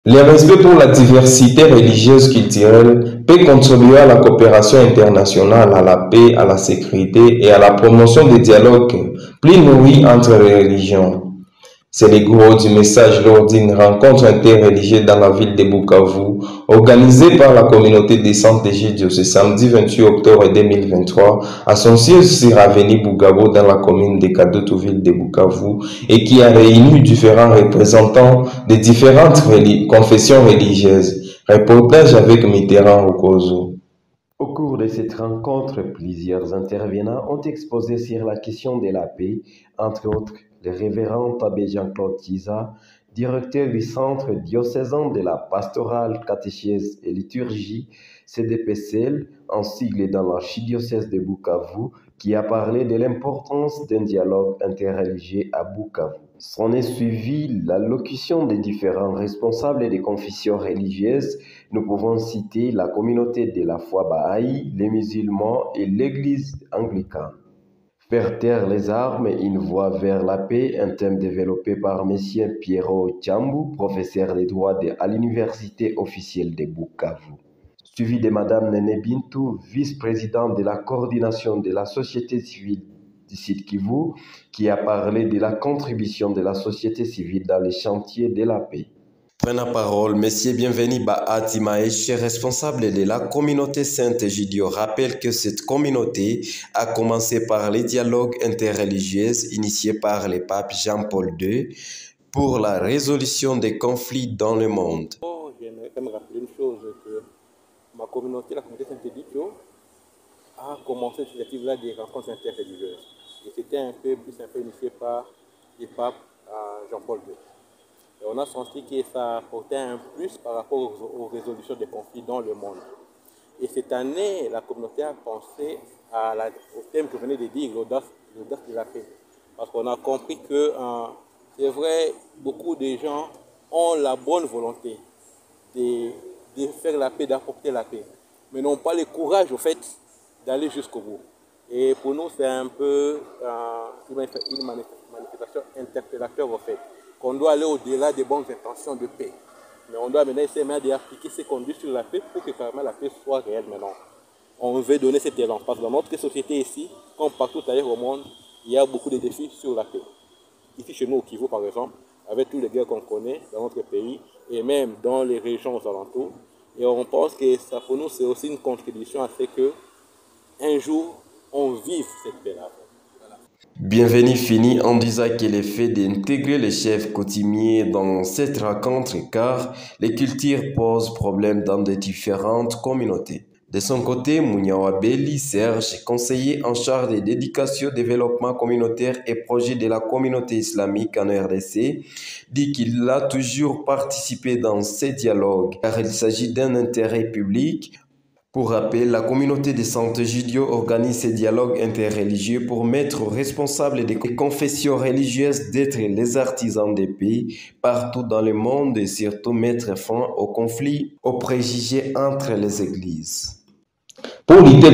Le respect pour la diversité religieuse culturelle peut contribuer à la coopération internationale, à la paix, à la sécurité et à la promotion des dialogues plus nourris entre les religions. C'est le gros du message lors d'une rencontre interreligieuse dans la ville de Bukavu, organisée par la communauté des Saintes Egidio ce samedi 28 octobre 2023 à son siège sur avenue Bugabo dans la commune de Kadutu, ville de Bukavu, et qui a réuni différents représentants de différentes confessions religieuses. Reportage avec Mitterrand Okozo. Au cours de cette rencontre, plusieurs intervenants ont exposé sur la question de la paix, entre autres le révérend abbé Jean-Claude Tiza, directeur du Centre diocésain de la pastorale, catéchèse et liturgie, CDPCL, en sigle dans l'archidiocèse de Bukavu, qui a parlé de l'importance d'un dialogue interreligieux à Bukavu. S'en est suivi l'allocution des différents responsables des confessions religieuses. Nous pouvons citer la communauté de la foi Baha'i, les musulmans et l'église anglicane. Faire taire les armes, une voie vers la paix, un thème développé par M. Pierrot Tchambou, professeur de droit à l'université officielle de Bukavu. Suivi de Mme Nene Bintou, vice-présidente de la coordination de la société civile du Sud Kivu, qui a parlé de la contribution de la société civile dans les chantiers de la paix. Prenant la parole, M. Bienvenu Bahati Maïch, responsable de la communauté Saint-Egidio, rappelle que cette communauté a commencé par les dialogues interreligieux initiés par le pape Jean-Paul II pour la résolution des conflits dans le monde. J'aimerais quand même rappeler une chose, que ma communauté, la communauté Saint-Egidio, a commencé cette initiative-là des rencontres interreligieuses. Et c'était un peu initié par le pape Jean-Paul II. Et on a senti que ça apportait un plus par rapport aux résolutions des conflits dans le monde. Et cette année, la communauté a pensé au thème que vous venez de dire, l'audace de la paix. Parce qu'on a compris que, c'est vrai, beaucoup de gens ont la bonne volonté de faire la paix, d'apporter la paix, mais n'ont pas le courage, au fait, d'aller jusqu'au bout. Et pour nous, c'est un peu une manifestation interpellateur, au fait, qu'on doit aller au-delà des bonnes intentions de paix. Mais on doit maintenant essayer d'appliquer ces conduits sur la paix pour que carrément la paix soit réelle maintenant. On veut donner cet élan, parce que dans notre société ici, comme partout ailleurs au monde, il y a beaucoup de défis sur la paix. Ici chez nous au Kivu par exemple, avec tous les guerres qu'on connaît dans notre pays, et même dans les régions aux alentours, et on pense que ça pour nous c'est aussi une contribution à ce que un jour on vive cette paix-là. Bienvenue finit en disant qu'il est fait d'intégrer les chefs coutumiers dans cette rencontre car les cultures posent problème dans de différentes communautés. De son côté, Mouniawabeli Serge, conseiller en charge de l'éducation, développement communautaire et projet de la communauté islamique en RDC, dit qu'il a toujours participé dans ces dialogues car il s'agit d'un intérêt public. Pour rappel, la communauté des Saint-Egidio organise ces dialogues interreligieux pour mettre aux responsables des confessions religieuses d'être les artisans de paix partout dans le monde et surtout mettre fin aux conflits, aux préjugés entre les églises. Pour lutter